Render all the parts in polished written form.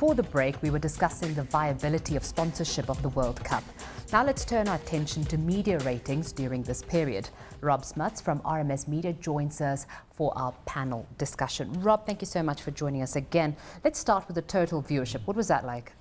before the break, we were discussing the viability of sponsorship of the World Cup. Now let's turn our attention to media ratings during this period. Rob Smuts from RMS Media joins us for our panel discussion. Rob, thank you so much for joining us again. Let's start with the total viewership. What was that like?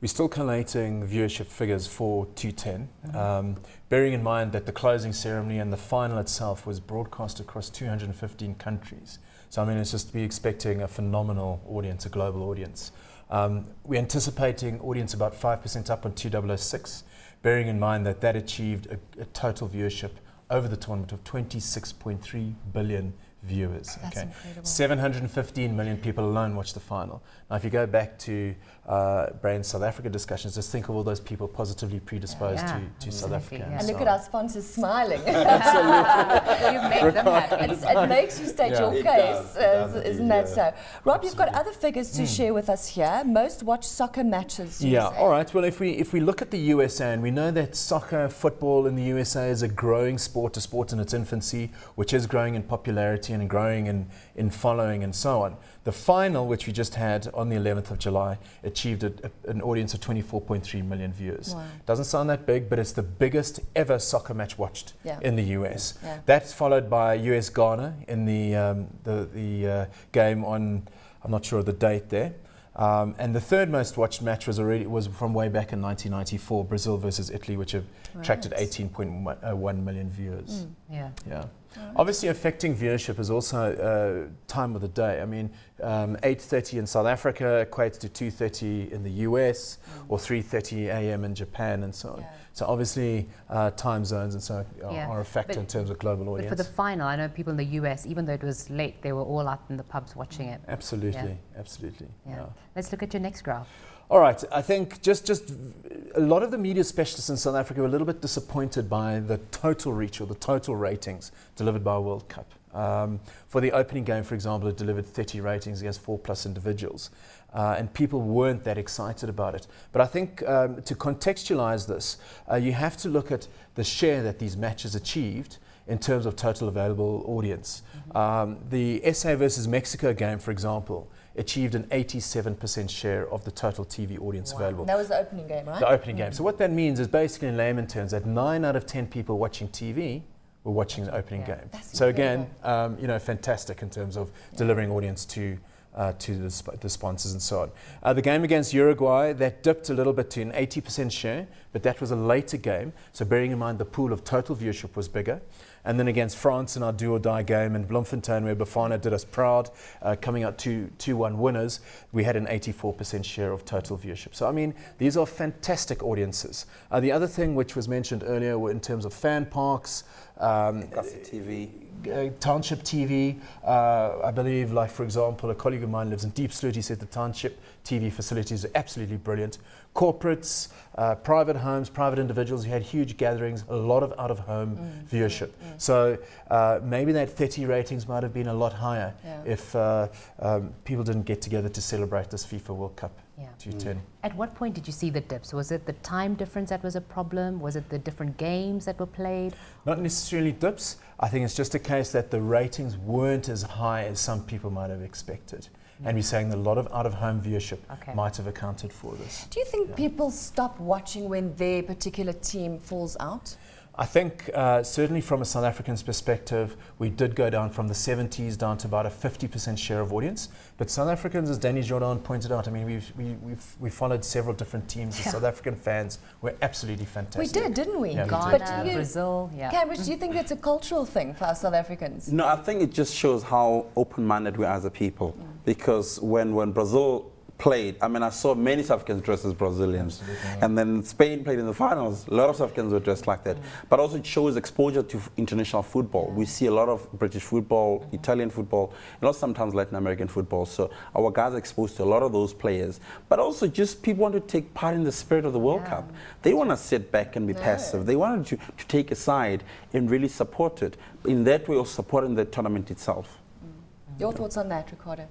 We're still collating viewership figures for 210, bearing in mind that the closing ceremony and the final itself was broadcast across 215 countries. So I mean, it's just we're expecting a phenomenal audience, a global audience. We're anticipating audience about 5% up on 2006, bearing in mind that that achieved a total viewership over the tournament of 26.3 billion viewers. That's incredible. 715 million people alone watched the final. Now, if you go back to Brain's South Africa discussions, just think of all those people positively predisposed to South Africa. Yeah. And look at our sponsors smiling. Absolutely. You've made them happy. It makes you state your case, isn't that so? Rob, you've got other figures to share with us here. Most watched soccer matches. All right. Well, if we look at the USA, and we know that soccer, football in the USA is a growing sport, a sport in its infancy, which is growing in popularity and growing in following and so on. The final, which we just had on the 11th of July, achieved an audience of 24.3 million viewers. Wow. Doesn't sound that big, but it's the biggest ever soccer match watched in the US. Yeah. That's followed by US-Ghana in the game on, I'm not sure of the date there. And the third most watched match was from way back in 1994, Brazil versus Italy, which attracted 18.1 million viewers. Yeah. Obviously, affecting viewership is also time of the day. I mean, 8:30 in South Africa equates to 2:30 in the US or 3:30 a.m. in Japan, and so on. So obviously, time zones and so are a factor in terms of global audience. But for the final, I know people in the US, even though it was late, they were all out in the pubs watching it. Absolutely, absolutely. Yeah. Let's look at your next graph. All right, I think just a lot of the media specialists in South Africa were a little bit disappointed by the total reach or the total ratings delivered by World Cup. For the opening game, for example, it delivered 30 ratings against 4+ individuals. And people weren't that excited about it. But I think to contextualize this, you have to look at the share that these matches achieved in terms of total available audience. The SA versus Mexico game, for example, achieved an 87% share of the total TV audience available. That was the opening game, right? The opening game. So what that means is basically in layman terms that 9 out of 10 people watching TV were watching the opening game. That's so incredible. again, fantastic in terms of delivering audience to the sponsors and so on. The game against Uruguay, that dipped a little bit to an 80% share, but that was a later game. So bearing in mind the pool of total viewership was bigger. And then against France in our do-or-die game in Bloemfontein, where Bafana did us proud, coming out 2-1 winners, we had an 84% share of total viewership. So, I mean, these are fantastic audiences. The other thing which was mentioned earlier were in terms of fan parks, TV. Township TV, I believe, like for example, a colleague of mine lives in Deep Sloot. He said the township TV facilities are absolutely brilliant. Corporates, private homes, private individuals, you had huge gatherings, a lot of out-of-home viewership. So maybe that 30 ratings might have been a lot higher if people didn't get together to celebrate this FIFA World Cup. 210. At what point did you see the dips? Was it the time difference that was a problem? Was it the different games that were played? Not necessarily dips. I think it's just a case that the ratings weren't as high as some people might have expected. And we're saying that a lot of out-of-home viewership might have accounted for this. Do you think people stop watching when their particular team falls out? I think certainly from a South African's perspective, we did go down from the 70s down to about a 50% share of audience. But South Africans, as Danny Jordan pointed out, I mean, we followed several different teams. The South African fans were absolutely fantastic. We did, didn't we? Yeah, Ghana, Brazil, Cambridge, do you think that's a cultural thing for us South Africans? No, I think it just shows how open-minded we are as a people. Because when Brazil played, I mean, I saw many South Africans dressed as Brazilians. And then Spain played in the finals. A lot of South Africans were dressed like that. But also it shows exposure to international football. We see a lot of British football, Italian football, and also sometimes Latin American football. So our guys are exposed to a lot of those players. But also just people want to take part in the spirit of the World Cup. They want to sit back and be passive. They wanted to take a side and really support it. In that way of supporting the tournament itself. Your thoughts on that, Ricardo?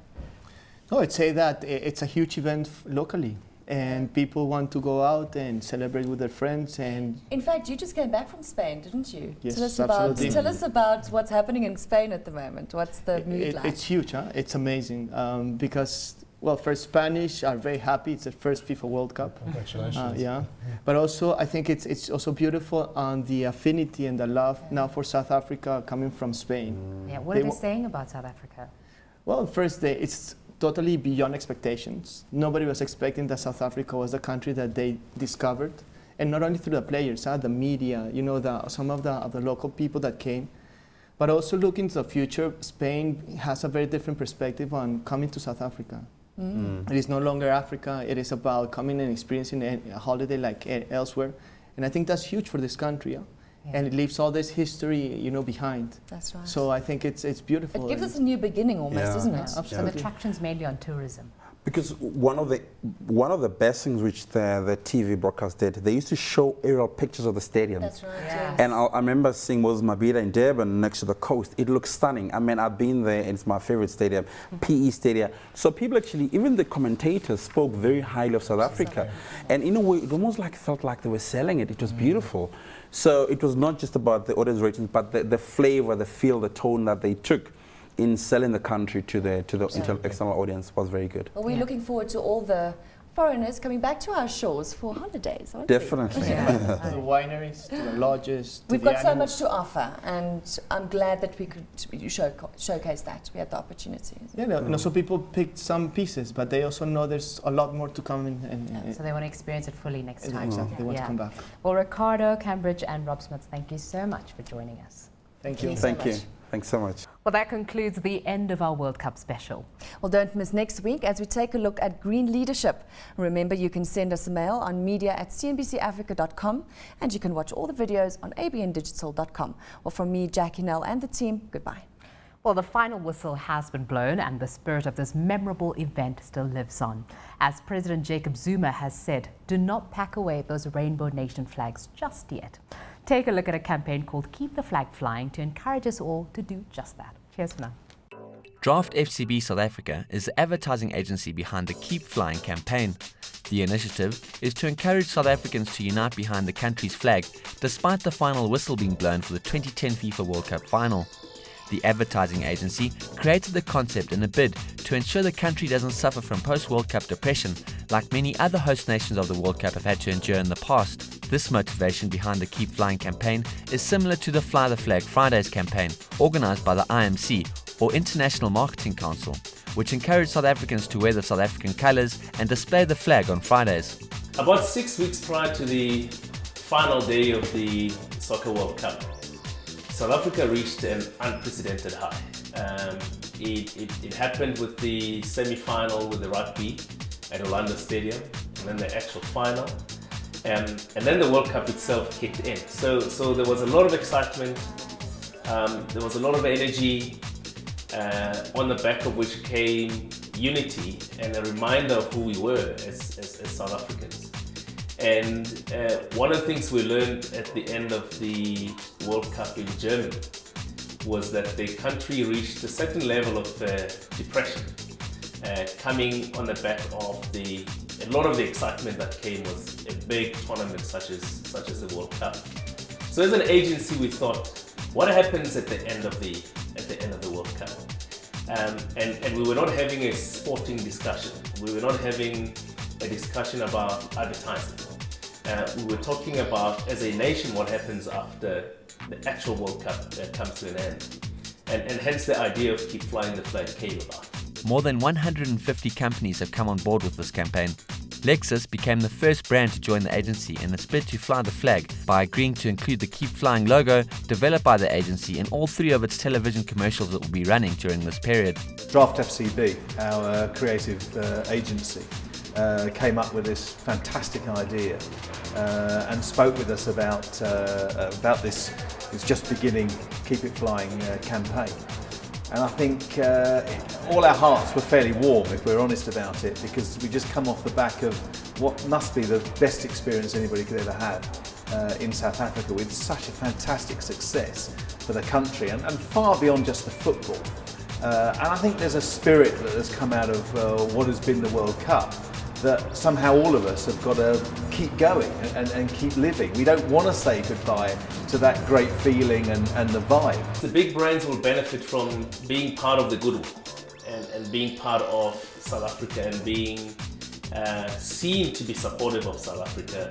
No, I'd say that it's a huge event locally, and people want to go out and celebrate with their friends. And in fact, you just came back from Spain, didn't you? Yes, absolutely. Tell us about what's happening in Spain at the moment. What's the mood like? It's huge, huh? It's amazing because well, first Spanish are very happy. It's the first FIFA World Cup. Congratulations. Yeah. But also, I think it's also beautiful on the affinity and the love now for South Africa coming from Spain. Yeah, what are they saying about South Africa? Well, first, it's totally beyond expectations. Nobody was expecting that South Africa was the country that they discovered. And not only through the players, the media, you know, some of the local people that came. But also looking to the future, Spain has a very different perspective on coming to South Africa. It is no longer Africa. It is about coming and experiencing a holiday like elsewhere. And I think that's huge for this country. Yeah? Yeah. And it leaves all this history, you know, behind. That's right. So I think it's beautiful. It gives us a new beginning almost, doesn't it? So the attraction's mainly on tourism. Because one of the best things which the TV broadcast did, they used to show aerial pictures of the stadium. That's right. Yeah. And I remember seeing Moses Mabhida in Durban next to the coast. It looks stunning. I mean, I've been there, and it's my favorite stadium, PE Stadium. So people actually, even the commentators spoke very highly of South Africa. And in a way, it almost felt like they were selling it. It was beautiful. So it was not just about the audience ratings, but the flavor, the feel, the tone that they took in selling the country to the external audience was very good. Well, we're looking forward to all the foreigners coming back to our shores for holidays, aren't Definitely. we? To the wineries, to the lodges, to We've the got so animals. much to offer, and I'm glad that we could showcase that. We had the opportunity. Yeah, and also people picked some pieces, but they also know there's a lot more to come in. So they want to experience it fully next time. Exactly, they want to come back. Well, Ricardo, Cambridge and Rob Smith, thank you so much for joining us. Thank you. Thank you. Thanks so much. Well, that concludes the end of our World Cup special. Well, don't miss next week as we take a look at green leadership. Remember, you can send us a mail on media@cnbcafrica.com, and you can watch all the videos on abndigital.com. Well, from me, Jackie Nell, and the team, goodbye. Well, the final whistle has been blown and the spirit of this memorable event still lives on. As President Jacob Zuma has said, do not pack away those Rainbow Nation flags just yet. Take a look at a campaign called Keep the Flag Flying to encourage us all to do just that. Cheers for now. Draft FCB South Africa is the advertising agency behind the Keep Flying campaign. The initiative is to encourage South Africans to unite behind the country's flag despite the final whistle being blown for the 2010 FIFA World Cup final. The advertising agency created the concept in a bid to ensure the country doesn't suffer from post-World Cup depression like many other host nations of the World Cup have had to endure in the past. This motivation behind the Keep Flying campaign is similar to the Fly the Flag Fridays campaign organised by the IMC, or International Marketing Council, which encouraged South Africans to wear the South African colours and display the flag on Fridays. About 6 weeks prior to the final day of the Soccer World Cup, South Africa reached an unprecedented high. It happened with the semi-final with the rugby at Orlando Stadium, and then the actual final, and then the World Cup itself kicked in. So there was a lot of excitement, there was a lot of energy, on the back of which came unity and a reminder of who we were as South Africans. And one of the things we learned at the end of the World Cup in Germany was that the country reached a certain level of depression, coming on the back of a lot of the excitement that came with a big tournament such as the World Cup. So as an agency, we thought, what happens at the end of the World Cup? And we were not having a sporting discussion. We were not having a discussion about advertising. We were talking about, as a nation, what happens after the actual World Cup comes to an end. And hence the idea of Keep Flying the Flag came about. More than 150 companies have come on board with this campaign. Lexus became the first brand to join the agency in its bid to fly the flag by agreeing to include the Keep Flying logo developed by the agency in all 3 of its television commercials that will be running during this period. Draft FCB, our creative agency, came up with this fantastic idea and spoke with us about this just beginning Keep It Flying campaign. And I think all our hearts were fairly warm, if we're honest about it, because we just come off the back of what must be the best experience anybody could ever have in South Africa, with such a fantastic success for the country and far beyond just the football. And I think there's a spirit that has come out of what has been the World Cup, that somehow all of us have got to keep going and keep living. We don't want to say goodbye to that great feeling and the vibe. The big brands will benefit from being part of the goodwill. and being part of South Africa and being seen to be supportive of South Africa,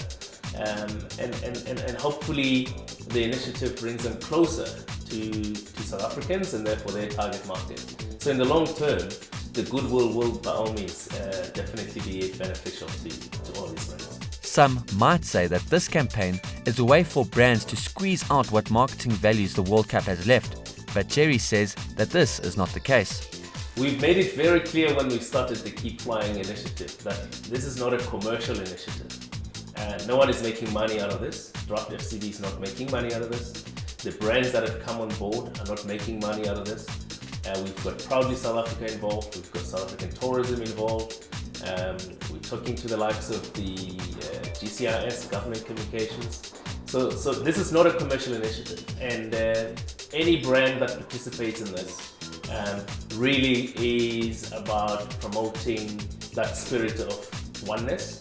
and hopefully the initiative brings them closer to South Africans and therefore their target market. So in the long term, the goodwill will by all means definitely be beneficial to all these brands. Some might say that this campaign is a way for brands to squeeze out what marketing values the World Cup has left, but Jerry says that this is not the case. We've made it very clear when we started the Keep Flying initiative that this is not a commercial initiative. No one is making money out of this. Draft FCB is not making money out of this. The brands that have come on board are not making money out of this. We've got Proudly South Africa involved, we've got South African tourism involved. We're talking to the likes of the GCIS, Government Communications. So this is not a commercial initiative, and any brand that participates in this really is about promoting that spirit of oneness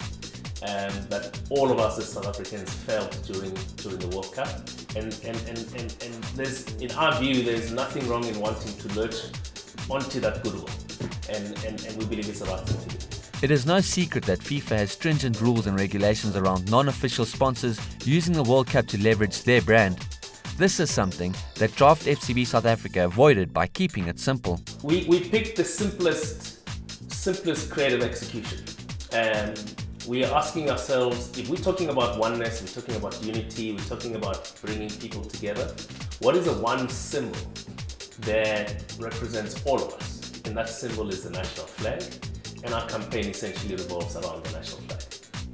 that all of us as South Africans felt during the World Cup. And there's, in our view, there's nothing wrong in wanting to lurch onto that goodwill, and we believe it's the right thing to do. It is no secret that FIFA has stringent rules and regulations around non-official sponsors using the World Cup to leverage their brand. This is something that Draft FCB South Africa avoided by keeping it simple. We picked the simplest creative execution. We are asking ourselves, if we're talking about oneness, we're talking about unity, we're talking about bringing people together, what is the one symbol that represents all of us? And that symbol is the national flag, and our campaign essentially revolves around the national flag.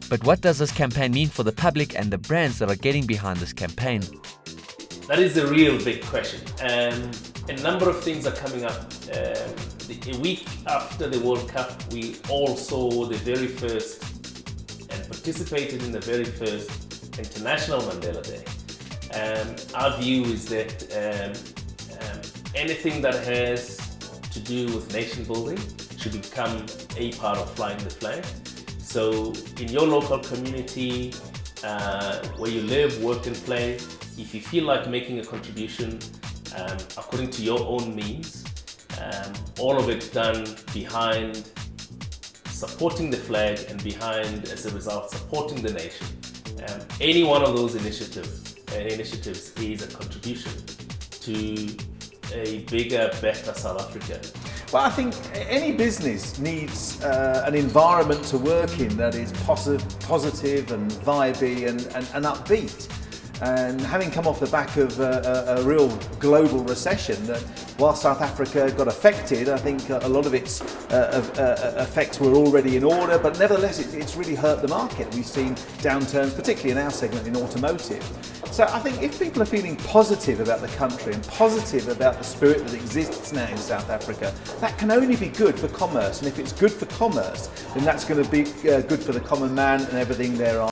But what does this campaign mean for the public and the brands that are getting behind this campaign? That is the real big question. A number of things are coming up. A week after the World Cup, we all saw the very first and participated in the very first International Mandela Day. Our view is that anything that has to do with nation building should become a part of flying the flag. So in your local community, where you live, work and play, if you feel like making a contribution according to your own means, all of it done behind supporting the flag and behind, as a result, supporting the nation. Any one of those initiatives is a contribution to a bigger, better South Africa. Well, I think any business needs an environment to work in that is positive and vibey and upbeat. And having come off the back of a real global recession, that while South Africa got affected, I think a lot of its effects were already in order, but nevertheless it's really hurt the market. We've seen downturns, particularly in our segment in automotive. So I think if people are feeling positive about the country and positive about the spirit that exists now in South Africa, that can only be good for commerce. And if it's good for commerce, then that's going to be good for the common man and everything thereafter.